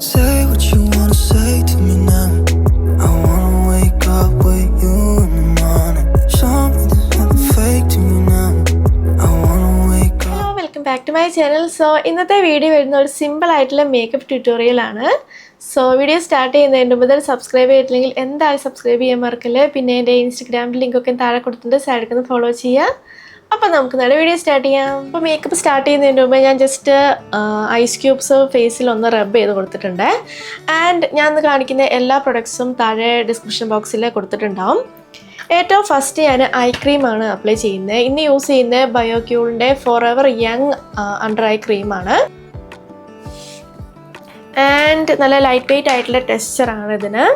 Say what you wanna say to me now. I wanna wake up with you in the morning. Show me there's nothing fake to me now. I wanna wake up. Hello, welcome back to my channel. So ഇന്നത്തെ video വരുന്ന ഒരു simple ആയിട്ടുള്ള makeup tutorial ആണ്. So video start ചെയ്യുന്നതിന് മുതൽ subscribe ചെയ്തിട്ടില്ലെങ്കിൽ എന്തായാലും subscribe ചെയ്യാൻ മറക്കല്ലേ. പിന്നെ എൻ്റെ ഇൻസ്റ്റാഗ്രാമിൻ്റെ ലിങ്കൊക്കെ താഴെ കൊടുത്തിട്ട് സൈഡിൽ നിന്ന് ഫോളോ ചെയ്യുക. അപ്പോൾ നമുക്ക് നല്ല വീഡിയോ സ്റ്റാർട്ട് ചെയ്യാം. അപ്പോൾ മേക്കപ്പ് സ്റ്റാർട്ട് ചെയ്യുന്നതിന് മുമ്പ് ഞാൻ ജസ്റ്റ് ഐസ് ക്യൂബ്സ് ഫേസിൽ ഒന്ന് റബ്ബ് ചെയ്ത് കൊടുത്തിട്ടുണ്ട്. ആൻഡ് ഞാൻ ഇന്ന് കാണിക്കുന്ന എല്ലാ പ്രൊഡക്ട്സും താഴെ ഡിസ്ക്രിപ്ഷൻ ബോക്സിൽ കൊടുത്തിട്ടുണ്ടാവും. ഏറ്റവും ഫസ്റ്റ് ഞാൻ ഐ ക്രീമാണ് അപ്ലൈ ചെയ്യുന്നത്. ഇന്ന് യൂസ് ചെയ്യുന്നത് ബയോക്യൂളിൻ്റെ ഫോറെവർ യങ് അണ്ടർ ഐ ക്രീമാണ്. ആൻഡ് നല്ല ലൈറ്റ് വെയ്റ്റ് ആയിട്ടുള്ള ടെക്സ്ചറാണ് ഇതിന്.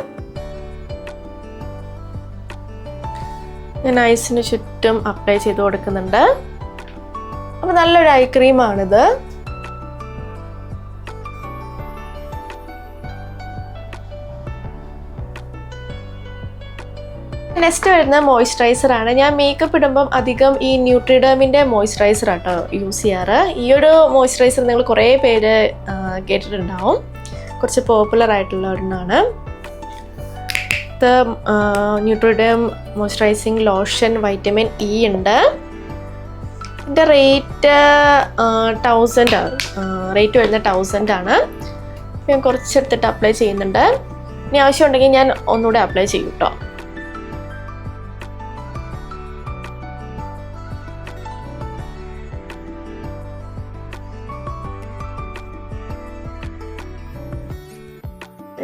ഞാൻ ഐസിന് ചുറ്റും അപ്ലൈ ചെയ്ത് കൊടുക്കുന്നുണ്ട്. അപ്പോൾ നല്ലൊരു ഐ ക്രീമാണിത്. നെക്സ്റ്റ് വരുന്ന മോയ്സ്ചറൈസറാണ്. ഞാൻ മേക്കപ്പ് ഇടുമ്പം അധികം ഈ ന്യൂട്രിഡേമിൻ്റെ മോയ്സ്ചറൈസർ ആട്ടോ യൂസ് ചെയ്യാറ്. ഈ ഒരു മോയ്സ്ചറൈസർ നിങ്ങൾ കുറേ പേര് കേട്ടിട്ടുണ്ടാവും. കുറച്ച് പോപ്പുലർ ആയിട്ടുള്ള ഒരെണ്ണമാണ്. ഇത് Nutriderm moisturising lotion vitamin E ഉണ്ട്. ഇതിൻ്റെ റേറ്റ് 1000 ആണ്. റേറ്റ് വരുന്ന 1000 ആണ്. ഞാൻ കുറച്ചെടുത്തിട്ട് അപ്ലൈ ചെയ്യുന്നുണ്ട്. ഇനി ആവശ്യമുണ്ടെങ്കിൽ ഞാൻ ഒന്നുകൂടെ അപ്ലൈ ചെയ്യും കേട്ടോ.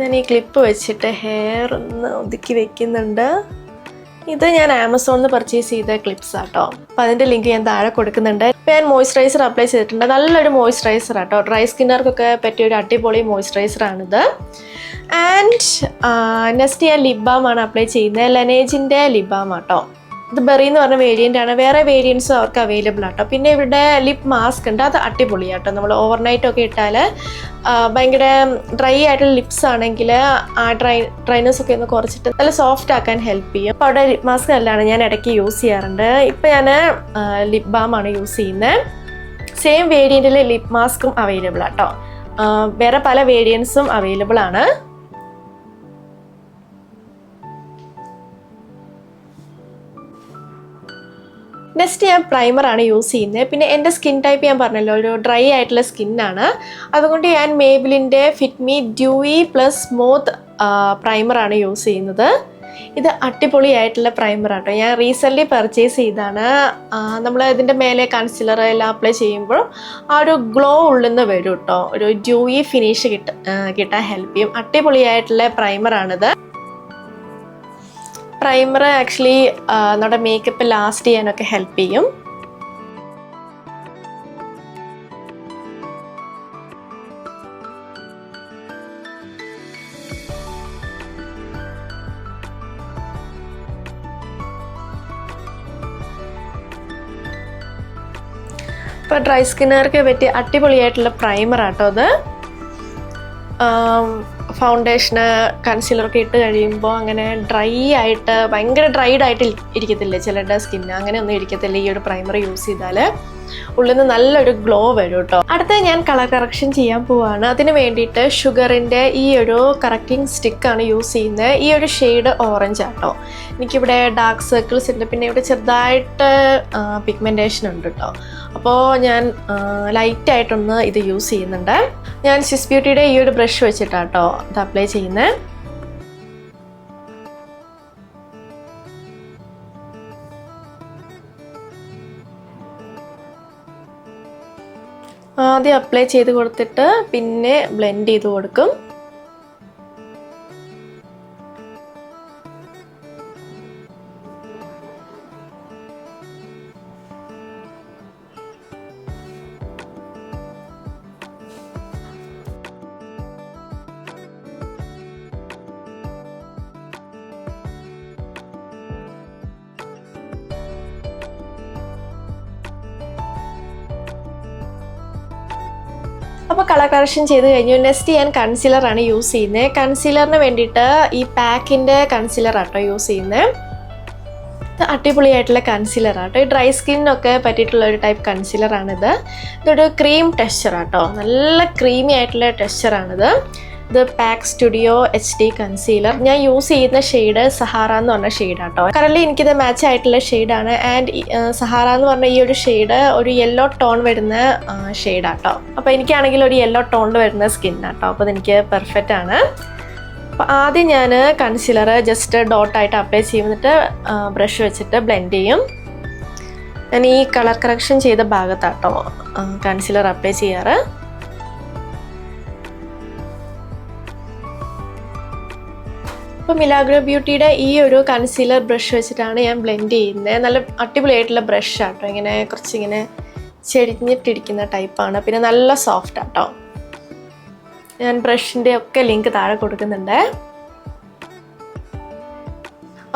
ഞാൻ ഈ ക്ലിപ്പ് വെച്ചിട്ട് ഹെയർ ഒന്ന് ഒതുക്കി വെക്കുന്നുണ്ട്. ഇത് ഞാൻ ആമസോണിൽ നിന്ന് പർച്ചേസ് ചെയ്ത ക്ലിപ്സ് ആട്ടോ. അപ്പോൾ അതിൻ്റെ ലിങ്ക് ഞാൻ താഴെ കൊടുക്കുന്നുണ്ട്. ഇപ്പോൾ ഞാൻ മോയ്സ്ചറൈസർ അപ്ലൈ ചെയ്തിട്ടുണ്ട്. നല്ലൊരു മോയ്സ്ചറൈസർ ആട്ടോ. ഡ്രൈ സ്കിന്നർക്കൊക്കെ പറ്റിയ ഒരു അടിപൊളി മോയ്സ്ചറൈസറാണിത്. ആൻഡ് നെക്സ്റ്റ് ഞാൻ ലിപ് ബാം ആണ് അപ്ലൈ ചെയ്യുന്നത്. ലനേജിൻ്റെ ലിപ് ബാം ആട്ടോ. ഇത് ബെറി എന്ന് പറഞ്ഞ വേരിയൻ്റ് ആണ്. വേറെ വേരിയൻസും അവർക്ക് അവൈലബിൾ ആട്ടോ. പിന്നെ ഇവിടെ ലിപ് മാസ്ക് ഉണ്ട്. അത് അടിപൊളിയാട്ടോ. നമ്മൾ ഓവർനൈറ്റൊക്കെ ഇട്ടാൽ ഭയങ്കര ഡ്രൈ ആയിട്ടുള്ള ലിപ്സ് ആണെങ്കിൽ ആ ഡ്രൈനെസ് ഒക്കെ ഒന്ന് കുറച്ചിട്ട് നല്ല സോഫ്റ്റ് ആക്കാൻ ഹെൽപ്പ് ചെയ്യും. അപ്പോൾ അവിടെ ലിപ് മാസ്ക് നല്ലതാണ്. ഞാൻ ഇടയ്ക്ക് യൂസ് ചെയ്യാറുണ്ട്. ഇപ്പോൾ ഞാൻ ലിപ് ബാം ആണ് യൂസ് ചെയ്യുന്നത്. സെയിം വേരിയൻറ്റിൽ ലിപ് മാസ്കും അവൈലബിൾ ആട്ടോ. വേറെ പല വേരിയൻസും അവൈലബിൾ ആണ്. നെക്സ്റ്റ് ഞാൻ പ്രൈമറാണ് യൂസ് ചെയ്യുന്നത്. പിന്നെ എൻ്റെ സ്കിൻ ടൈപ്പ് ഞാൻ പറഞ്ഞല്ലോ ഒരു ഡ്രൈ ആയിട്ടുള്ള സ്കിന്നാണ്. അതുകൊണ്ട് ഞാൻ മേബിലിൻ്റെ fit me dewy plus smooth പ്രൈമറാണ് യൂസ് ചെയ്യുന്നത്. ഇത് അടിപൊളിയായിട്ടുള്ള പ്രൈമറാട്ടോ. ഞാൻ റീസെൻ്റ്ലി പർച്ചേസ് ചെയ്താണ്. നമ്മൾ ഇതിൻ്റെ മേലെ കൺസിലർ എല്ലാം അപ്ലൈ ചെയ്യുമ്പോൾ ആ ഒരു ഗ്ലോ ഉള്ളിൽ നിന്ന് വരും കേട്ടോ. ഒരു ഡ്യൂയി ഫിനിഷ് കിട്ടാൻ ഹെൽപ്പ് ചെയ്യും. അടിപൊളിയായിട്ടുള്ള പ്രൈമറാണിത്. പ്രൈമർ ആക്ച്വലി നമ്മുടെ മേക്കപ്പ് ലാസ്റ്റ് ചെയ്യാനൊക്കെ ഹെൽപ്പ് ചെയ്യും. ഇപ്പോൾ ഡ്രൈ സ്കിന്നുകാർക്ക് പറ്റിയ അടിപൊളിയായിട്ടുള്ള പ്രൈമർ ആട്ടോ അത്. ഫൗണ്ടേഷന് കൺസീലറൊക്കെ ഇട്ട് കഴിയുമ്പോൾ അങ്ങനെ ഡ്രൈ ആയിട്ട് ഭയങ്കര ഡ്രൈഡ് ആയിട്ട് ഇരിക്കത്തില്ലേ ചിലരുടെ സ്കിന്ന്, അങ്ങനെയൊന്നും ഇരിക്കത്തില്ല. ഈ ഒരു പ്രൈമർ യൂസ് ചെയ്താൽ ഉള്ളിൽ നിന്ന് നല്ലൊരു ഗ്ലോ വരും കേട്ടോ. അടുത്ത ഞാൻ കളർ കറക്ഷൻ ചെയ്യാൻ പോവാണ്. അതിന് വേണ്ടിയിട്ട് ഷുഗറിൻ്റെ ഈ ഒരു കറക്റ്റിംഗ് സ്റ്റിക്കാണ് യൂസ് ചെയ്യുന്നത്. ഈ ഒരു ഷെയ്ഡ് ഓറഞ്ച് ആട്ടോ. എനിക്കിവിടെ ഡാർക്ക് സർക്കിൾസ് ഉണ്ട്. പിന്നെ ഇവിടെ ചെറുതായിട്ട് പിഗ്മെൻറ്റേഷൻ ഉണ്ട് കേട്ടോ. അപ്പോൾ ഞാൻ ലൈറ്റായിട്ടൊന്ന് ഇത് യൂസ് ചെയ്യുന്നുണ്ട്. ഞാൻ സ്വിസ് ബ്യൂട്ടിയുടെ ഈ ഒരു ബ്രഷ് വെച്ചിട്ടാട്ടോ ഇത് അപ്ലൈ ചെയ്യുന്നത്. ആദ്യം അപ്ലൈ ചെയ്ത് കൊടുത്തിട്ട് പിന്നെ ബ്ലെൻഡ് ചെയ്ത് കൊടുക്കും. അപ്പോൾ കളർ കറക്ഷൻ ചെയ്ത് കഴിഞ്ഞു. നെക്സ്റ്റ് ഞാൻ കൺസീലറാണ് യൂസ് ചെയ്യുന്നത്. കൺസീലറിന് വേണ്ടിയിട്ട് ഈ പാക്കിൻ്റെ കൺസീലർ ആട്ടോ യൂസ് ചെയ്യുന്നത്. അടിപൊളിയായിട്ടുള്ള കൺസീലറാട്ടോ. ഈ ഡ്രൈ സ്കിന്നൊക്കെ പറ്റിയിട്ടുള്ള ഒരു ടൈപ്പ് കൺസീലറാണിത്. ഇതൊരു ക്രീം ടെക്സ്ചർ ആട്ടോ, നല്ല ക്രീമി ആയിട്ടുള്ള ടെക്സ്ചറാണിത്. ഇത് പാക്ക് സ്റ്റുഡിയോ HD കൺസീലർ. ഞാൻ യൂസ് ചെയ്യുന്ന ഷെയ്ഡ് സഹാറ എന്ന് പറഞ്ഞ ഷെയ്ഡാട്ടോ. കറൻലി എനിക്കിത് മാച്ച് ആയിട്ടുള്ള ഷെയ്ഡാണ്. ആൻഡ് സഹാറ എന്ന് പറഞ്ഞ ഈ ഒരു ഷെയ്ഡ് ഒരു യെല്ലോ ടോൺ വരുന്ന ഷെയ്ഡാട്ടോ. അപ്പോൾ എനിക്കാണെങ്കിൽ ഒരു യെല്ലോ ടോണിൽ വരുന്ന സ്കിന്നാട്ടോ. അപ്പോൾ അതെനിക്ക് പെർഫെക്റ്റ് ആണ്. അപ്പോൾ ആദ്യം ഞാൻ കൺസീലർ ജസ്റ്റ് ഡോട്ടായിട്ട് അപ്ലൈ ചെയ്യുന്നിട്ട് ബ്രഷ് വെച്ചിട്ട് ബ്ലെൻഡ് ചെയ്യും. ഞാൻ ഈ കളർ കറക്ഷൻ ചെയ്ത ഭാഗത്താട്ടോ കൺസീലർ അപ്ലൈ ചെയ്യാറ്. അപ്പോൾ മിലാഗ്രോ ബ്യൂട്ടിയുടെ ഈ ഒരു കൺസീലർ ബ്രഷ് വെച്ചിട്ടാണ് ഞാൻ ബ്ലെൻഡ് ചെയ്യുന്നത്. നല്ല അടിപൊളിയായിട്ടുള്ള ബ്രഷാട്ടോ. ഇങ്ങനെ കുറച്ചിങ്ങനെ ചെരിഞ്ഞിട്ടിരിക്കുന്ന ടൈപ്പാണ്. പിന്നെ നല്ല സോഫ്റ്റ് ആട്ടോ. ഞാൻ ബ്രഷിൻ്റെ ഒക്കെ ലിങ്ക് താഴെ കൊടുക്കുന്നുണ്ട്.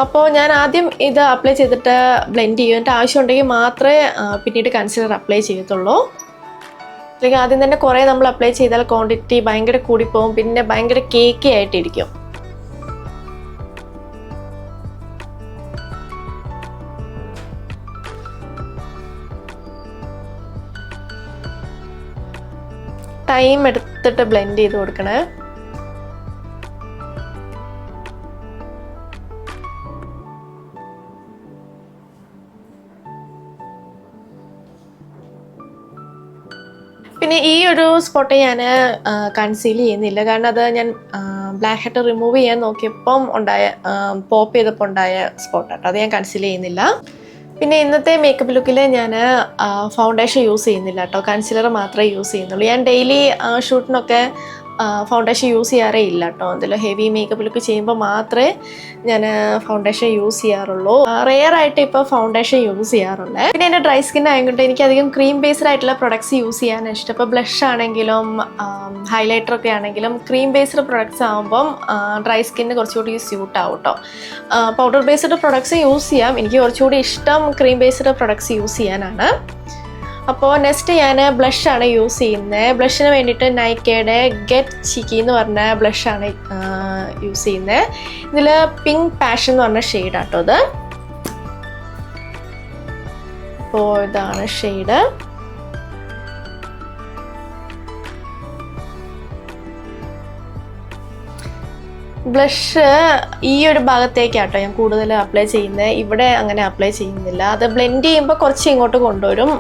അപ്പോൾ ഞാൻ ആദ്യം ഇത് അപ്ലൈ ചെയ്തിട്ട് ബ്ലെൻഡ് ചെയ്യും. എന്നിട്ട് ആവശ്യമുണ്ടെങ്കിൽ മാത്രമേ പിന്നീട് കൺസീലർ അപ്ലൈ ചെയ്യത്തുള്ളൂ. അല്ലെങ്കിൽ ആദ്യം തന്നെ കുറേ നമ്മൾ അപ്ലൈ ചെയ്താൽ ക്വാണ്ടിറ്റി ഭയങ്കര കൂടിപ്പോവും. പിന്നെ ഭയങ്കര കേക്കി ആയിട്ടിരിക്കും. ടൈം എടുത്തിട്ട് ബ്ലെൻഡ് ചെയ്ത് കൊടുക്കണേ. പിന്നെ ഈ ഒരു സ്പോട്ട് ഞാൻ കൺസീൽ ചെയ്യുന്നില്ല. കാരണം അത് ഞാൻ ബ്ലാക്ക് ഹെഡ് റിമൂവ് ചെയ്യാൻ നോക്കിയപ്പം പോപ്പ് ചെയ്തപ്പോൾ ഉണ്ടായ സ്പോട്ടാട്ടോ. അത് ഞാൻ കൺസീൽ ചെയ്യുന്നില്ല. പിന്നെ ഇന്നത്തെ മേക്കപ്പ് ലുക്കിൽ ഞാൻ ഫൗണ്ടേഷൻ യൂസ് ചെയ്യുന്നില്ല കേട്ടോ. കൺസീലർ മാത്രമേ യൂസ് ചെയ്യുന്നുള്ളൂ. ഞാൻ ഡെയിലി ഷൂട്ടിനൊക്കെ ഫൗണ്ടേഷൻ യൂസ് ചെയ്യാറേ ഇല്ല കേട്ടോ. എന്തെങ്കിലും ഹെവി മേക്കപ്പ് ലുക്ക് ചെയ്യുമ്പോൾ മാത്രമേ ഞാൻ ഫൗണ്ടേഷൻ യൂസ് ചെയ്യാറുള്ളൂ. റെയർ ആയിട്ട് ഇപ്പോൾ ഫൗണ്ടേഷൻ യൂസ് ചെയ്യാറുണ്ട്. പിന്നെ എൻ്റെ ഡ്രൈ സ്കിൻ ആയതുകൊണ്ട് എനിക്ക് അധികം ക്രീം ബേസ്ഡ് ആയിട്ടുള്ള പ്രൊഡക്ട്സ് യൂസ് ചെയ്യാൻ ഇഷ്ടം. ഇപ്പോൾ ബ്ലഷ് ആണെങ്കിലും ഹൈലൈറ്റർ ഒക്കെ ആണെങ്കിലും ക്രീം ബേസ്ഡ് പ്രൊഡക്ട്സ് ആകുമ്പം ഡ്രൈ സ്കിന്നിന് കുറച്ചുകൂടി സ്യൂട്ട് ആവും കേട്ടോ. പൗഡർ ബേസ്ഡ് പ്രൊഡക്ട്സ് യൂസ് ചെയ്യാം. എനിക്ക് കുറച്ചുകൂടി ഇഷ്ടം ക്രീം ബേസ്ഡ് പ്രൊഡക്ട്സ് യൂസ് ചെയ്യാനാണ്. അപ്പോൾ നെക്സ്റ്റ് ഞാൻ ബ്ലഷാണ് യൂസ് ചെയ്യുന്നത്. ബ്ലഷിന് വേണ്ടിയിട്ട് നൈക്കയുടെ ഗെറ്റ് ചിക്കി എന്ന് പറഞ്ഞ ബ്ലഷാണ് യൂസ് ചെയ്യുന്നത്. ഇതിൽ പിങ്ക് പാഷൻ എന്ന് പറഞ്ഞ ഷെയ്ഡാട്ടോ ഇത്. അപ്പോൾ ഇതാണ് ഷെയ്ഡ്. ബ്ലഷ് ഈ ഒരു ഭാഗത്തേക്കാട്ടോ ഞാൻ കൂടുതൽ അപ്ലൈ ചെയ്യുന്നത്. ഇവിടെ അങ്ങനെ അപ്ലൈ ചെയ്യുന്നില്ല. അത് ബ്ലെൻഡ് ചെയ്യുമ്പോൾ കുറച്ച് ഇങ്ങോട്ട് കൊണ്ടുവരും.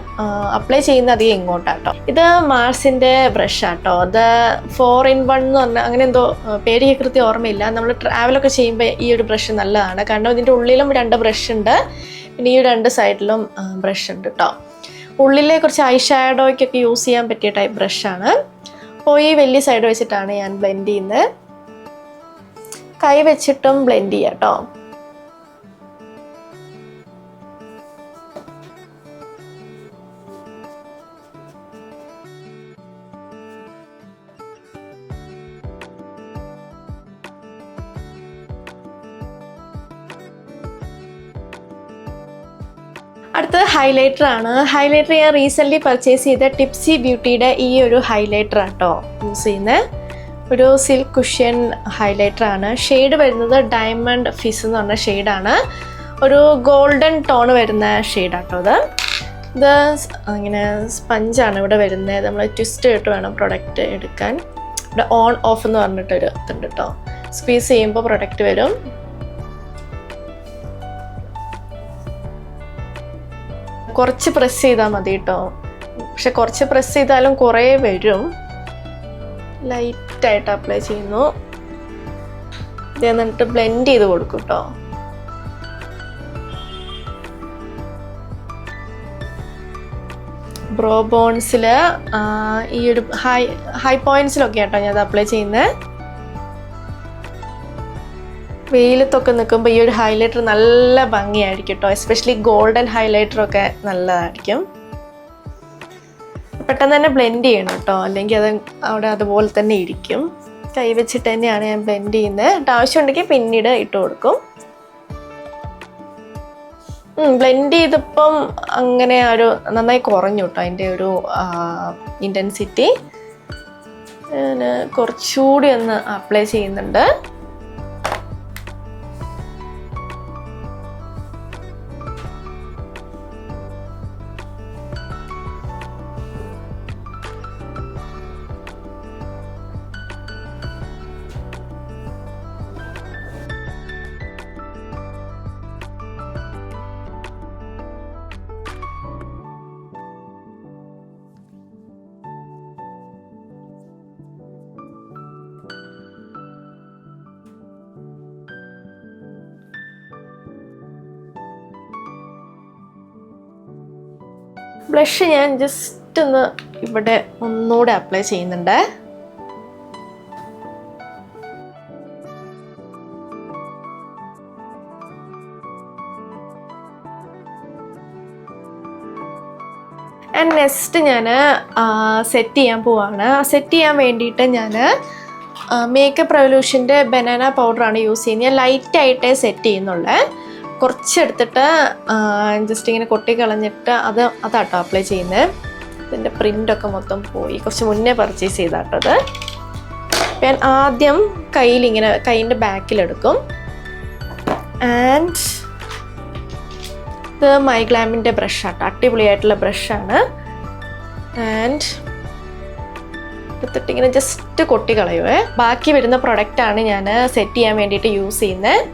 അപ്ലൈ ചെയ്യുന്ന അധികം ഇങ്ങോട്ടാട്ടോ. ഇത് മാർസിൻ്റെ ബ്രഷാട്ടോ. അത് 4-in-1 എന്ന് പറഞ്ഞാൽ അങ്ങനെ എന്തോ പേര് കൃത്യം ഓർമ്മയില്ല. നമ്മൾ ട്രാവലൊക്കെ ചെയ്യുമ്പോൾ ഈ ഒരു ബ്രഷ് നല്ലതാണ്. കാരണം ഇതിൻ്റെ ഉള്ളിലും 2 ബ്രഷ് ഉണ്ട്. പിന്നെ ഈ 2 സൈഡിലും ബ്രഷ് ഉണ്ട് കേട്ടോ. ഉള്ളിലെ കുറച്ച് ഐ ഷാഡോയ്ക്കൊക്കെ യൂസ് ചെയ്യാൻ പറ്റിയ ടൈപ്പ് ബ്രഷാണ്. അപ്പോൾ ഈ വലിയ സൈഡ് വെച്ചിട്ടാണ് ഞാൻ ബ്ലെൻഡ് ചെയ്യുന്നത്. കൈ വെച്ചിട്ടും ബ്ലെൻഡ് ചെയ്യാം കേട്ടോ. അടുത്തത് ഹൈലൈറ്റർ ആണ്. ഹൈലൈറ്റർ ഞാൻ റീസെൻ്റ്ലി പർച്ചേസ് ചെയ്ത ടിപ്സി ബ്യൂട്ടിയുടെ ഈ ഒരു ഹൈലൈറ്റർ ആട്ടോ യൂസ് ചെയ്യുന്നത്. ഒരു സിൽക്ക് കുഷ്യൻ ഹൈലൈറ്റർ ആണ്. ഷെയ്ഡ് വരുന്നത് ഡയമണ്ട് ഫിസ് എന്ന് പറഞ്ഞ ഷെയ്ഡാണ്. ഒരു ഗോൾഡൻ ടോൺ വരുന്ന ഷെയ്ഡാട്ടോ ഇത്. ഇത് ഇങ്ങനെ സ്പഞ്ചാണ് ഇവിടെ വരുന്നത്. നമ്മൾ ട്വിസ്റ്റ് ഇട്ട് വേണം പ്രൊഡക്റ്റ് എടുക്കാൻ. ഇവിടെ ഓൺ ഓഫ് എന്ന് പറഞ്ഞിട്ടൊരു ഇതുണ്ട് കേട്ടോ. സ്ക്വീസ് ചെയ്യുമ്പോൾ പ്രൊഡക്റ്റ് വരും. കുറച്ച് പ്രസ് ചെയ്താൽ മതി കേട്ടോ. പക്ഷെ കുറച്ച് പ്രസ് ചെയ്താലും കുറേ വരും. ലൈറ്റായിട്ട് അപ്ലൈ ചെയ്യുന്നു. ഇത് എന്നിട്ട് ബ്ലെൻഡ് ചെയ്ത് കൊടുക്കും കേട്ടോ. ബ്രോ ബോൺസിൽ ഈ ഒരു ഹൈ പോയിന്റ്സിലൊക്കെ ആട്ടോ ഞാൻ അത് അപ്ലൈ ചെയ്യുന്നത്. വെയിലത്തൊക്കെ നിൽക്കുമ്പോൾ ഈ ഒരു ഹൈലൈറ്റർ നല്ല ഭംഗിയായിരിക്കും കേട്ടോ. എസ്പെഷ്യലി ഗോൾഡൻ ഹൈലൈറ്ററൊക്കെ നല്ലതായിരിക്കും. പെട്ടെന്ന് തന്നെ ബ്ലെൻഡ് ചെയ്യണം കേട്ടോ, അല്ലെങ്കിൽ അത് അവിടെ അതുപോലെ തന്നെ ഇരിക്കും. കൈ വെച്ചിട്ട് തന്നെയാണ് ഞാൻ ബ്ലെൻഡ് ചെയ്യുന്നത്. ആവശ്യമുണ്ടെങ്കിൽ പിന്നീട് ഇട്ട് കൊടുക്കും. ബ്ലെൻഡ് ചെയ്തപ്പം അങ്ങനെ ഒരു നന്നായി കുറഞ്ഞു കേട്ടോ അതിൻ്റെ ഒരു ഇൻറ്റൻസിറ്റി. ഞാൻ കുറച്ചുകൂടി ഒന്ന് അപ്ലൈ ചെയ്യുന്നുണ്ട്. ബ്ലഷ് ഞാൻ ജസ്റ്റ് ഒന്ന് ഇവിടെ ഒന്നുകൂടെ അപ്ലൈ ചെയ്യുന്നുണ്ട്. ആൻഡ് നെക്സ്റ്റ് ഞാൻ സെറ്റ് ചെയ്യാൻ പോവാണ്. സെറ്റ് ചെയ്യാൻ വേണ്ടിയിട്ട് ഞാൻ മേക്കപ്പ് റെവല്യൂഷൻ്റെ ബനാന പൗഡറാണ് യൂസ് ചെയ്യുന്നത്. ഞാൻ ലൈറ്റായിട്ടേ സെറ്റ് ചെയ്യുന്നുള്ളൂ. കുറച്ചെടുത്തിട്ട് ജസ്റ്റ് ഇങ്ങനെ കൊട്ടി കളഞ്ഞിട്ട് അതാട്ടോ അപ്ലൈ ചെയ്യുന്നത്. ഇതിൻ്റെ പ്രിൻ്റൊക്കെ മൊത്തം പോയി. കുറച്ച് മുന്നേ പർച്ചേസ് ചെയ്താട്ടത്. ഞാൻ ആദ്യം കയ്യിലിങ്ങനെ കൈയിൻ്റെ ബാക്കിലെടുക്കും. ആൻഡ് ഇത് മൈഗ്ലാമിൻ്റെ ബ്രഷാട്ടോ, അടിപൊളിയായിട്ടുള്ള ബ്രഷാണ്. ആൻഡ് എടുത്തിട്ട് ഇങ്ങനെ ജസ്റ്റ് കൊട്ടി കളയുവേ. ബാക്കി വരുന്ന പ്രൊഡക്റ്റാണ് ഞാൻ സെറ്റ് ചെയ്യാൻ വേണ്ടിയിട്ട് യൂസ് ചെയ്യുന്നത്.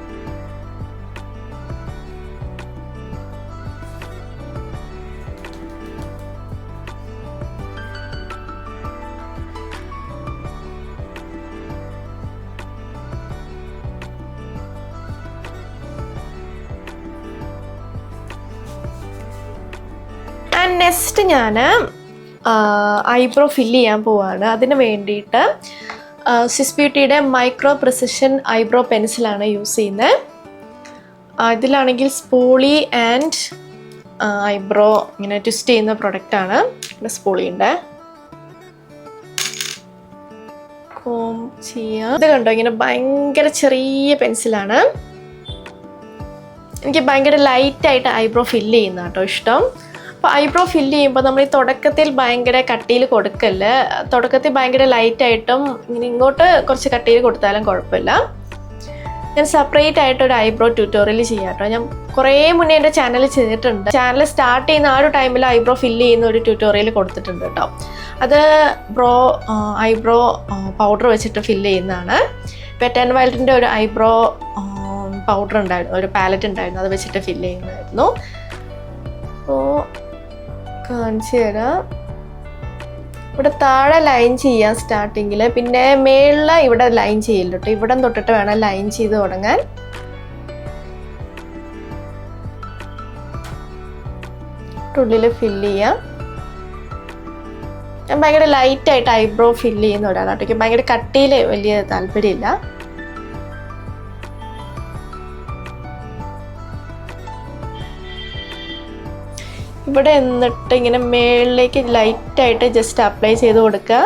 നെക്സ്റ്റ് ഞാൻ ഐബ്രോ ഫില്ല് ചെയ്യാൻ പോവാണ്. അതിന് വേണ്ടിയിട്ട് സ്വിസ് ബ്യൂട്ടിയുടെ മൈക്രോ പ്രിസിഷൻ ഐബ്രോ പെൻസിലാണ് യൂസ് ചെയ്യുന്നത്. ഇതിലാണെങ്കിൽ സ്പൂളി ആൻഡ് ഐബ്രോ ഇങ്ങനെ ട്വിസ്റ്റ് ചെയ്യുന്ന പ്രൊഡക്റ്റാണ്. പിന്നെ സ്പൂളിയുണ്ട്. കോം ചെയ്യാം. ഇത് കണ്ടോ, ഇങ്ങനെ ഭയങ്കര ചെറിയ പെൻസിലാണ്. എനിക്ക് ഭയങ്കര ലൈറ്റായിട്ട് ഐബ്രോ ഫില്ല് ചെയ്യുന്ന കേട്ടോ ഇഷ്ടം. അപ്പോൾ ഐബ്രോ ഫില്ല് ചെയ്യുമ്പോൾ നമ്മൾ ഈ തുടക്കത്തിൽ ഭയങ്കര കട്ടിയിൽ കൊടുക്കല്ല. തുടക്കത്തിൽ ഭയങ്കര ലൈറ്റായിട്ടും ഇങ്ങനെ ഇങ്ങോട്ട് കുറച്ച് കട്ടിയിൽ കൊടുത്താലും കുഴപ്പമില്ല. ഞാൻ സെപ്പറേറ്റ് ആയിട്ടൊരു ഐബ്രോ ട്യൂട്ടോറിയൽ ചെയ്യാം കേട്ടോ. ഞാൻ കുറേ മുന്നേ എൻ്റെ ചാനൽ ചെയ്തിട്ടുണ്ട്. ചാനൽ സ്റ്റാർട്ട് ചെയ്യുന്ന ആ ഒരു ടൈമിൽ ഐബ്രോ ഫില്ല് ചെയ്യുന്ന ഒരു ട്യൂട്ടോറിയൽ കൊടുത്തിട്ടുണ്ട് കേട്ടോ. അത് ഐബ്രോ പൗഡർ വെച്ചിട്ട് ഫില്ല് ചെയ്യുന്നതാണ്. വെറ്റ് ആൻഡ് വൈൽഡിൻ്റെ ഒരു ഐബ്രോ പൗഡർ ഉണ്ടായിരുന്നു, ഒരു പാലറ്റ് ഉണ്ടായിരുന്നു, അത് വെച്ചിട്ട് ഫില്ല് ചെയ്യുന്നതായിരുന്നു. അപ്പോൾ കാണിച്ചു തരാം. ഇവിടെ താഴെ ലൈൻ ചെയ്യാം സ്റ്റാർട്ടിങ്ങിൽ, പിന്നെ മേളിൽ ഇവിടെ ലൈൻ ചെയ്യില്ല കേട്ടോ. ഇവിടെ തൊട്ടിട്ട് വേണം ലൈൻ ചെയ്ത് തുടങ്ങാൻ. ഉള്ളിൽ ഫില്ല് ചെയ്യാം. ഞാൻ ഭയങ്കര ലൈറ്റായിട്ട് ഐബ്രോ ഫില്ല് ചെയ്യുന്ന ഒരാളാട്ടോ. എനിക്ക് ഭയങ്കര കട്ടിയിൽ വലിയ താല്പര്യമില്ല. ഇവിടെ എന്നിട്ട് ഇങ്ങനെ മേളിലേക്ക് ലൈറ്റായിട്ട് ജസ്റ്റ് അപ്ലൈ ചെയ്ത് കൊടുക്കുക.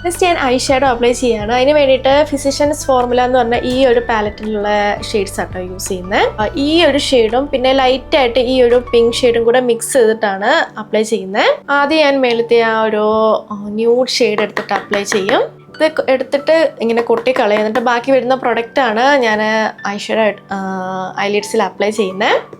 നെക്സ്റ്റ് ഞാൻ ഐ ഷാഡോ അപ്ലൈ ചെയ്യുകയാണ്. അതിന് വേണ്ടിയിട്ട് ഫിസിഷ്യൻസ് ഫോർമുല എന്ന് പറഞ്ഞാൽ ഈ ഒരു പാലറ്റിലുള്ള ഷെയ്ഡ്സ് ആട്ടോ യൂസ് ചെയ്യുന്നത്. ഈ ഒരു ഷെയ്ഡും പിന്നെ ലൈറ്റായിട്ട് ഈ ഒരു പിങ്ക് ഷെയ്ഡും കൂടെ മിക്സ് ചെയ്തിട്ടാണ് അപ്ലൈ ചെയ്യുന്നത്. ആദ്യം ഞാൻ മേളത്തെ ആ ഒരു ന്യൂഡ് ഷെയ്ഡ് എടുത്തിട്ട് അപ്ലൈ ചെയ്യും. ഇത് എടുത്തിട്ട് ഇങ്ങനെ കൊട്ടിക്കളയും. എന്നിട്ട് ബാക്കി വരുന്ന പ്രൊഡക്റ്റാണ് ഞാൻ ഐ ഷാഡോ ഐലിഡ്സിൽ അപ്ലൈ ചെയ്യുന്നത്.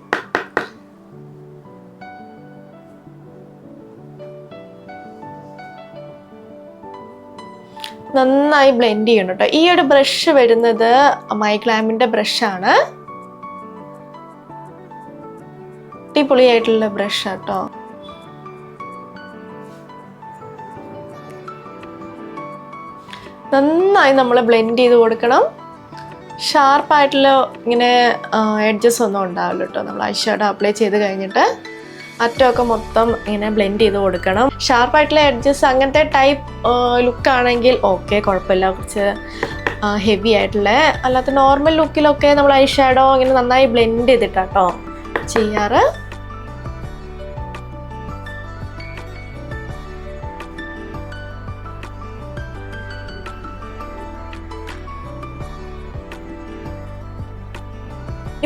നന്നായി ബ്ലെൻഡ് ചെയ്യണം കേട്ടോ. ഈ ഒരു ബ്രഷ് വരുന്നത് മൈഗ്ലാമിൻ്റെ ബ്രഷാണ്. അടിപൊളിയായിട്ടുള്ള ബ്രഷ് കേട്ടോ. നന്നായി നമ്മൾ ബ്ലെൻഡ് ചെയ്ത് കൊടുക്കണം. ഷാർപ്പായിട്ടുള്ള ഇങ്ങനെ എഡ്ജസ് ഒന്നും ഉണ്ടാവില്ല കേട്ടോ. നമ്മൾ ഐ ഷാഡോ അപ്ലൈ ചെയ്ത് കഴിഞ്ഞിട്ട് അറ്റമൊക്കെ മൊത്തം ഇങ്ങനെ ബ്ലെൻഡ് ചെയ്ത് കൊടുക്കണം. ഷാർപ്പായിട്ടുള്ള എഡ്ജസ് അങ്ങനത്തെ ടൈപ്പ് ലുക്കാണെങ്കിൽ ഓക്കെ, കുഴപ്പമില്ല. കുറച്ച് ഹെവി ആയിട്ടുള്ള അല്ലാത്ത നോർമൽ ലുക്കിലൊക്കെ നമ്മൾ ഐ ഷാഡോ ഇങ്ങനെ നന്നായി ബ്ലെൻഡ് ചെയ്തിട്ടാട്ടോ ചെയ്യാറ്.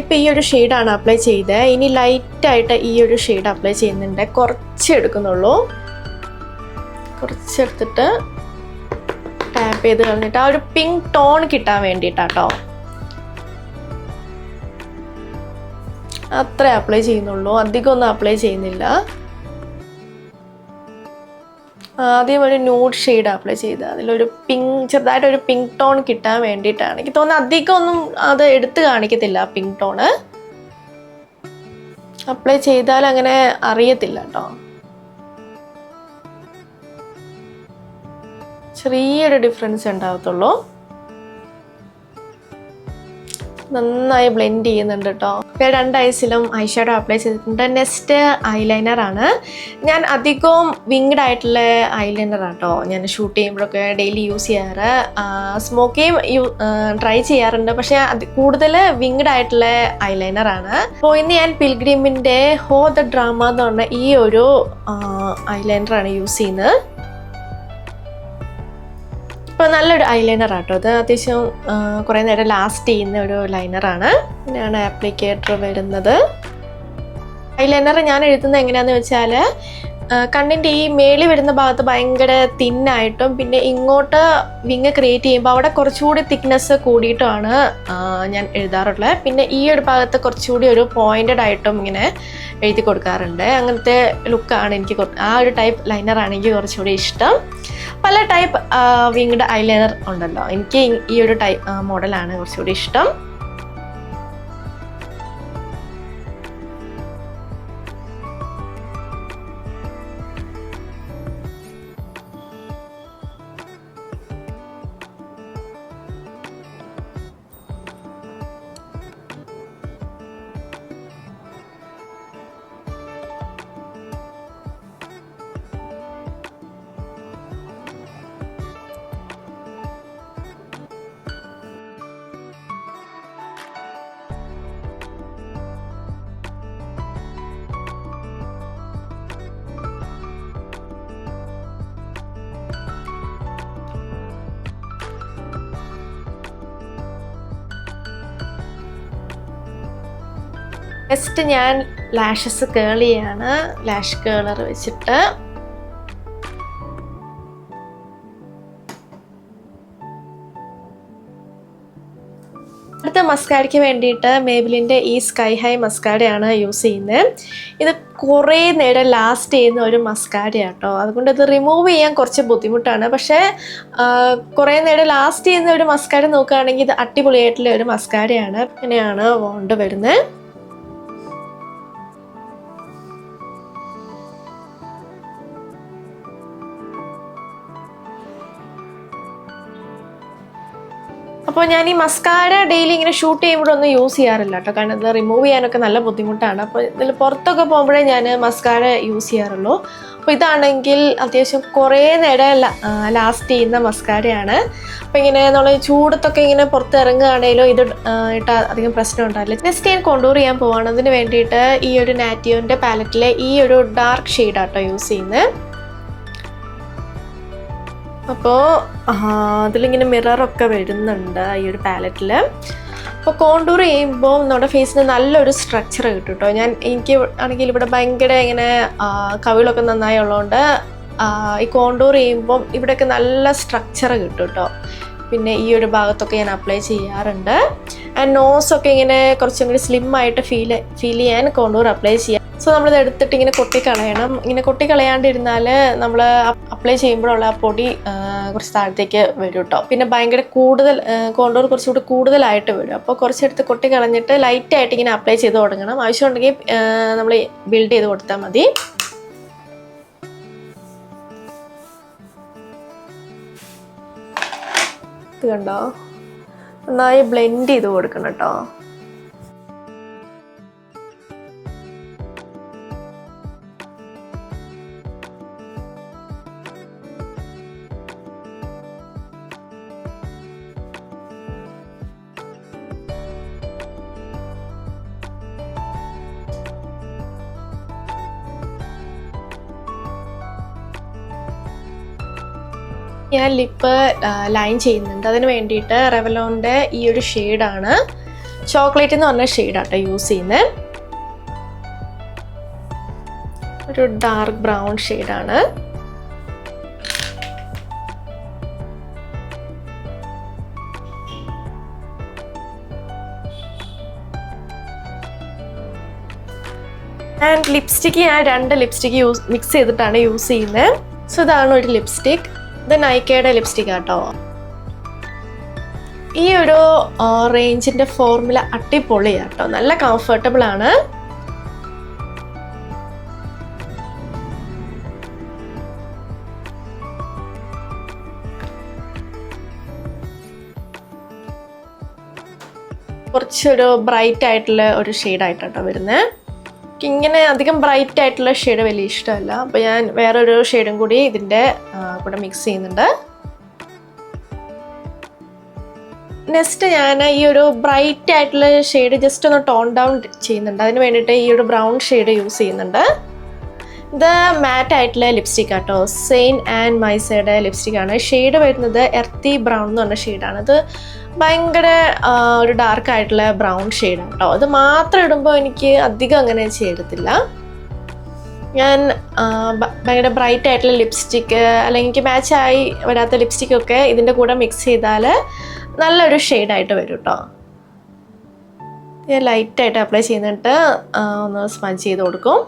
ഇപ്പം ഈ ഒരു ഷെയ്ഡാണ് അപ്ലൈ ചെയ്തത്. ഇനി ലൈറ്റായിട്ട് ഈ ഒരു ഷെയ്ഡ് അപ്ലൈ ചെയ്യുന്നുണ്ട്. കുറച്ച് എടുക്കുന്നുള്ളൂ. കുറച്ചെടുത്തിട്ട് ടാപ്പ് ചെയ്ത് കളഞ്ഞിട്ട് ആ ഒരു പിങ്ക് ടോൺ കിട്ടാൻ വേണ്ടിയിട്ടാട്ടോ. അത്രേ അപ്ലൈ ചെയ്യുന്നുള്ളൂ, അധികം ഒന്നും അപ്ലൈ ചെയ്യുന്നില്ല. ആദ്യം ഒരു ന്യൂഡ് ഷെയ്ഡ് അപ്ലൈ ചെയ്ത് അതിലൊരു ചെറുതായിട്ടൊരു പിങ്ക് ടോൺ കിട്ടാൻ വേണ്ടിയിട്ടാണ്. എനിക്ക് തോന്നുന്നത് അധികം ഒന്നും അത് എടുത്ത് കാണിക്കത്തില്ല പിങ്ക് ടോണ്. അപ്ലൈ ചെയ്താൽ അങ്ങനെ അറിയത്തില്ല കേട്ടോ. ചെറിയൊരു ഡിഫറൻസ് ഉണ്ടാകത്തുള്ളൂ. നന്നായി ബ്ലെൻഡ് ചെയ്യുന്നുണ്ട് കേട്ടോ. ഞാൻ 2 ഐസിലും ഐഷാഡോ അപ്ലൈ ചെയ്തിട്ടുണ്ട്. നെക്സ്റ്റ് ഐലൈനർ ആണ്. ഞാൻ അധികവും വിങ്ഡ് ആയിട്ടുള്ള ഐലൈനർ ആട്ടോ ഞാൻ ഷൂട്ട് ചെയ്യുമ്പോഴൊക്കെ ഡെയിലി യൂസ് ചെയ്യാറ്. സ്മോക്കിയും ട്രൈ ചെയ്യാറുണ്ട്, പക്ഷെ കൂടുതൽ വിങ്ഡ് ആയിട്ടുള്ള ഐലൈനർ ആണ്. അപ്പോൾ ഇന്ന് ഞാൻ പിൽഗ്രിമിൻ്റെ ഹോ ദ ഡ്രാമ എന്ന് പറഞ്ഞ ഈ ഒരു ഐലൈനറാണ് യൂസ് ചെയ്യുന്നത്. ഇപ്പോൾ നല്ലൊരു ഐലൈനർ ആട്ടോ അത്. അത്യാവശ്യം കുറേ നേരം ലാസ്റ്റ് ചെയ്യുന്ന ഒരു ലൈനറാണ്. ഇങ്ങനെയാണ് ആപ്ലിക്കേറ്റർ വരുന്നത്. ഐലൈനർ ഞാൻ എഴുതുന്നത് എങ്ങനെയാണെന്ന് വെച്ചാൽ കണ്ണിൻ്റെ ഈ മേളിൽ വരുന്ന ഭാഗത്ത് ഭയങ്കര തിന്നായിട്ടും പിന്നെ ഇങ്ങോട്ട് വിങ് ക്രിയേറ്റ് ചെയ്യുമ്പോൾ അവിടെ കുറച്ചുകൂടി തിക്നെസ് കൂടിയിട്ടുമാണ് ഞാൻ എഴുതാറുള്ളത്. പിന്നെ ഈ ഒരു ഭാഗത്ത് കുറച്ചുകൂടി ഒരു പോയിൻറ്റഡ് ആയിട്ടും ഇങ്ങനെ എഴുതി കൊടുക്കാറുണ്ട്. അങ്ങനത്തെ ലുക്കാണ് എനിക്ക്, ആ ഒരു ടൈപ്പ് ലൈനറാണ് എനിക്ക് കുറച്ചുകൂടി ഇഷ്ടം. പല ടൈപ്പ് വിങ്ഡ് ഐലൈനർ ഉണ്ടല്ലോ, എനിക്ക് ഈ ഒരു ടൈപ്പ് മോഡലാണ് കുറച്ചുകൂടി ഇഷ്ടം. നെക്സ്റ്റ് ഞാൻ ലാഷസ് കേൾ ചെയ്യാണ്. ലാഷ് കേളർ വെച്ചിട്ട് അടുത്ത മസ്കാരയ്ക്ക് വേണ്ടിയിട്ട് മേബിലിൻ്റെ ഈ സ്കൈ ഹൈ മസ്കാരയാണ് യൂസ് ചെയ്യുന്നത്. ഇത് കുറേ നേരം ലാസ്റ്റ് ചെയ്യുന്ന ഒരു മസ്കാരയാട്ടോ, അതുകൊണ്ട് ഇത് റിമൂവ് ചെയ്യാൻ കുറച്ച് ബുദ്ധിമുട്ടാണ്. പക്ഷേ കുറേ നേരം ലാസ്റ്റ് ചെയ്യുന്ന ഒരു മസ്കാര നോക്കുകയാണെങ്കിൽ ഇത് അടിപൊളിയായിട്ടുള്ള ഒരു മസ്കാരയാണ്. ഇങ്ങനെയാണ് വോണ്ട് വരുന്നത്. അപ്പോൾ ഞാൻ ഈ മസ്കാര ഡെയിലി ഇങ്ങനെ ഷൂട്ട് ചെയ്യുമ്പോഴൊന്നും യൂസ് ചെയ്യാറില്ല കേട്ടോ, കാരണം ഇത് റിമൂവ് ചെയ്യാനൊക്കെ നല്ല ബുദ്ധിമുട്ടാണ്. അപ്പോൾ ഇതിൽ പുറത്തൊക്കെ പോകുമ്പോഴേ ഞാൻ മസ്കാര യൂസ് ചെയ്യാറുള്ളൂ. അപ്പോൾ ഇതാണെങ്കിൽ അത്യാവശ്യം കുറേ നേരം ലാസ്റ്റ് ചെയ്യുന്ന മസ്കാരയാണ്. അപ്പോൾ ഇങ്ങനെ നമ്മൾ ചൂടത്തൊക്കെ ഇങ്ങനെ പുറത്ത് ഇറങ്ങുകയാണെങ്കിലും ഇത് ഇട്ടാൽ അധികം പ്രശ്നം ഉണ്ടാവില്ല. നെക്സ്റ്റ് ഞാൻ കോണ്ടൂർ ചെയ്യാൻ പോവാണ്. അതിന് വേണ്ടിയിട്ട് ഈ ഒരു നാറ്റിയോൻ്റെ പാലറ്റിലെ ഈ ഒരു ഡാർക്ക് ഷെയ്ഡാട്ടോ യൂസ് ചെയ്യുന്നത്. അപ്പോൾ അതിലിങ്ങനെ മിററൊക്കെ വരുന്നുണ്ട് ഈ ഒരു പാലറ്റിൽ. അപ്പോൾ കോണ്ടൂർ ചെയ്യുമ്പോൾ നമ്മുടെ ഫേസിന് നല്ലൊരു സ്ട്രക്ചർ കിട്ടും കേട്ടോ. എനിക്ക് ആണെങ്കിൽ ഇവിടെ ഭയങ്കര ഇങ്ങനെ കവിളൊക്കെ നന്നായി ഉള്ളതുകൊണ്ട് ഈ കോണ്ടൂർ ചെയ്യുമ്പം ഇവിടെയൊക്കെ നല്ല സ്ട്രക്ചർ കിട്ടും കേട്ടോ. പിന്നെ ഈ ഒരു ഭാഗത്തൊക്കെ ഞാൻ അപ്ലൈ ചെയ്യാറുണ്ട്. ആൻഡ് നോസൊക്കെ ഇങ്ങനെ കുറച്ചും കൂടി സ്ലിം ആയിട്ട് ഫീൽ ചെയ്യാൻ കോണ്ടൂർ അപ്ലൈ ചെയ്യാം. സോ നമ്മളിത് എടുത്തിട്ട് ഇങ്ങനെ കൊട്ടിക്കളയണം. ഇങ്ങനെ കൊട്ടിക്കളയാണ്ടിരുന്നാൽ നമ്മൾ അപ്ലൈ ചെയ്യുമ്പോഴുള്ള ആ പൊടി കുറച്ച് താഴത്തേക്ക് വരും കേട്ടോ. പിന്നെ ഭയങ്കര കൂടുതൽ കോണ്ടൂർ കുറച്ചുകൂടി കൂടുതലായിട്ട് വരും. അപ്പോൾ കുറച്ചെടുത്ത് കൊട്ടിക്കളഞ്ഞിട്ട് ലൈറ്റായിട്ട് ഇങ്ങനെ അപ്ലൈ ചെയ്ത് തുടങ്ങണം. ആവശ്യമുണ്ടെങ്കിൽ നമ്മൾ ബിൽഡ് ചെയ്ത് കൊടുത്താൽ മതി. ഇത് കണ്ടോ, നന്നായി ബ്ലെൻഡ് ചെയ്ത് കൊടുക്കണം കേട്ടോ. ഞാൻ ലിപ്പ് ലൈൻ ചെയ്യുന്നുണ്ട്. അതിന് വേണ്ടിയിട്ട് റെവലോണിൻ്റെ ഈ ഒരു ഷെയ്ഡാണ്, ചോക്ലേറ്റ് എന്ന് പറഞ്ഞ ഷെയ്ഡാട്ടോ യൂസ് ചെയ്യുന്നത്. ഒരു ഡാർക്ക് ബ്രൗൺ ഷെയ്ഡാണ്. ആൻഡ് ലിപ്സ്റ്റിക്ക് ഞാൻ 2 ലിപ്സ്റ്റിക്ക് മിക്സ് ചെയ്തിട്ടാണ് യൂസ് ചെയ്യുന്നത്. സോ ഇതാണ് ഒരു ലിപ്സ്റ്റിക്. ഇത് നൈക്കയുടെ ലിപ്സ്റ്റിക് ആട്ടോ. ഈ ഒരു റേഞ്ചിൻ്റെ ഫോർമുല അടിപൊളിയാട്ടോ, നല്ല കംഫർട്ടബിൾ ആണ്. കുറച്ചൊരു ബ്രൈറ്റ് ആയിട്ടുള്ള ഒരു ഷെയ്ഡായിട്ടോ വരുന്നത്. ഇങ്ങനെ അധികം ബ്രൈറ്റ് ആയിട്ടുള്ള ഷെയ്ഡ് വലിയ ഇഷ്ടമല്ല. അപ്പോൾ ഞാൻ വേറൊരു ഷെയ്ഡും കൂടി ഇതിൻ്റെ കൂടെ മിക്സ് ചെയ്യുന്നുണ്ട്. നെക്സ്റ്റ് ഞാൻ ഈ ഒരു ബ്രൈറ്റ് ആയിട്ടുള്ള ഷെയ്ഡ് ജസ്റ്റ് ഒന്ന് ടോൺ ഡൗൺ ചെയ്യുന്നുണ്ട്. അതിന് വേണ്ടിയിട്ട് ഈ ഒരു ബ്രൗൺ ഷെയ്ഡ് യൂസ് ചെയ്യുന്നുണ്ട്. ഇത് മാറ്റ് ആയിട്ടുള്ള ലിപ്സ്റ്റിക് ആട്ടോ, സെയിൻ ആൻഡ് മൈസയുടെ ലിപ്സ്റ്റിക് ആണ്. ഷെയ്ഡ് വരുന്നത് എർത്തി ബ്രൗൺ എന്ന് പറഞ്ഞ ഷെയ്ഡാണ്. ഇത് ഭയങ്കര ഒരു ഡാർക്ക് ആയിട്ടുള്ള ബ്രൗൺ ഷെയ്ഡാണ് കേട്ടോ. ഇത് മാത്രം ഇടുമ്പോൾ എനിക്ക് അധികം അങ്ങനെ ചെയ്തിട്ടില്ല. ഞാൻ ഭയങ്കര ബ്രൈറ്റ് ആയിട്ടുള്ള ലിപ്സ്റ്റിക്ക് അല്ലെങ്കിൽ എനിക്ക് മാച്ചായി വരാത്ത ലിപ്സ്റ്റിക്കൊക്കെ ഇതിൻ്റെ കൂടെ മിക്സ് ചെയ്താൽ നല്ലൊരു ഷെയ്ഡായിട്ട് വരും കേട്ടോ. ഞാൻ ലൈറ്റായിട്ട് അപ്ലൈ ചെയ്യുന്നിട്ട് ഒന്ന് സ്മജ് ചെയ്ത് കൊടുക്കും.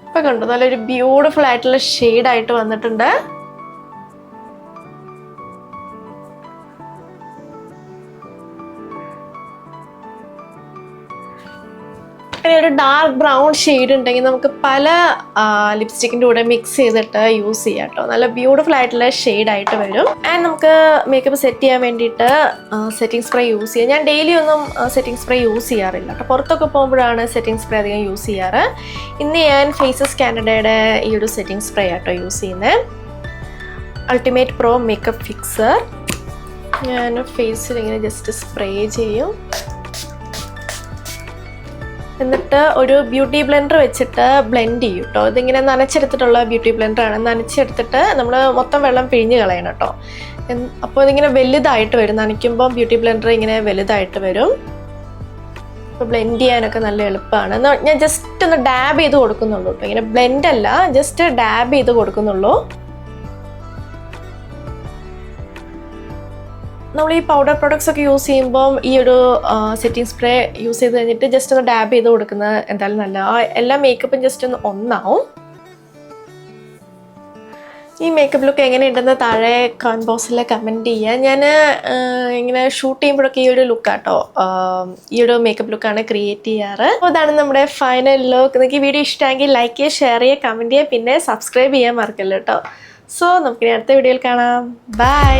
ഇപ്പൊ കണ്ടു, നല്ലൊരു ബ്യൂട്ടിഫുൾ ആയിട്ടുള്ള ഷെയ്ഡായിട്ട് വന്നിട്ടുണ്ട്. അങ്ങനെ ഒരു ഡാർക്ക് ബ്രൗൺ ഷെയ്ഡ് ഉണ്ടെങ്കിൽ നമുക്ക് പല ലിപ്സ്റ്റിക്കിൻ്റെ കൂടെ മിക്സ് ചെയ്തിട്ട് യൂസ് ചെയ്യാം കേട്ടോ. നല്ല ബ്യൂട്ടിഫുൾ ആയിട്ടുള്ള ഷെയ്ഡായിട്ട് വരും. ആൻഡ് നമുക്ക് മേക്കപ്പ് സെറ്റ് ചെയ്യാൻ വേണ്ടിയിട്ട് സെറ്റിംഗ് സ്പ്രേ യൂസ് ചെയ്യാം. ഞാൻ ഡെയിലി ഒന്നും സെറ്റിംഗ് സ്പ്രേ യൂസ് ചെയ്യാറില്ല കേട്ടോ. പുറത്തൊക്കെ പോകുമ്പോഴാണ് സെറ്റിംഗ് സ്പ്രേ അധികം യൂസ് ചെയ്യാറ്. ഇന്ന് ഞാൻ ഫേസസ് കാനഡയുടെ ഈ ഒരു സെറ്റിംഗ് സ്പ്രേ ആട്ടോ യൂസ് ചെയ്യുന്നത്. Ultimate pro makeup fixer. ഞാൻ ഫേസിൽ ഇങ്ങനെ ജസ്റ്റ് സ്പ്രേ ചെയ്യും. എന്നിട്ട് ഒരു ബ്യൂട്ടി ബ്ലെൻഡർ വെച്ചിട്ട് ബ്ലെൻഡ് ചെയ്യും കേട്ടോ. ഇതിങ്ങനെ നനച്ചെടുത്തിട്ടുള്ള ബ്യൂട്ടി ബ്ലെൻഡറാണ്. നനച്ചെടുത്തിട്ട് നമ്മൾ മൊത്തം വെള്ളം പിഴിഞ്ഞ് കളയണം കേട്ടോ. അപ്പോൾ ഇതിങ്ങനെ വലുതായിട്ട് വരും. നനയ്ക്കുമ്പോൾ ബ്യൂട്ടി ബ്ലെൻഡർ ഇങ്ങനെ വലുതായിട്ട് വരും. അപ്പോൾ ബ്ലെൻഡ് ചെയ്യാനൊക്കെ നല്ല എളുപ്പമാണ്. ഞാൻ ജസ്റ്റ് ഒന്ന് ഡാബ് ചെയ്ത് കൊടുക്കുന്നുള്ളൂ കേട്ടോ. ഇങ്ങനെ ബ്ലെൻഡ് അല്ല, ജസ്റ്റ് ഡാബ് ചെയ്ത് കൊടുക്കുന്നുള്ളൂ. നമ്മൾ ഈ പൗഡർ പ്രോഡക്ട്സ് ഒക്കെ യൂസ് ചെയ്യുമ്പം ഈ ഒരു സെറ്റിംഗ് സ്പ്രേ യൂസ് ചെയ്ത് കഴിഞ്ഞിട്ട് ജസ്റ്റ് ഒന്ന് ഡാബ് ചെയ്ത് കൊടുക്കുന്നത് എന്തായാലും നല്ല എല്ലാ മേക്കപ്പും ജസ്റ്റ് ഒന്ന് ഒന്നാവും. ഈ മേക്കപ്പ് ലുക്ക് എങ്ങനെയുണ്ടെന്ന് താഴെ കമൻറ്റ് ബോക്സിൽ കമൻറ്റ് ചെയ്യുക. ഞാൻ ഇങ്ങനെ ഷൂട്ട് ചെയ്യുമ്പോഴൊക്കെ ഈ ഒരു ലുക്കാട്ടോ, ഈ ഒരു മേക്കപ്പ് ലുക്കാണ് ക്രിയേറ്റ് ചെയ്യാറ്. അപ്പോൾ ഇതാണ് നമ്മുടെ ഫൈനൽ ലുക്ക്. നിങ്ങൾക്ക് ഈ വീഡിയോ ഇഷ്ടമെങ്കിൽ ലൈക്ക് ചെയ്യുക, ഷെയർ ചെയ്യുക, കമൻറ്റ് ചെയ്യുക, പിന്നെ സബ്സ്ക്രൈബ് ചെയ്യാൻ മറക്കല്ലോ കേട്ടോ. സോ നമുക്കിനി അടുത്ത വീഡിയോയിൽ കാണാം. ബൈ.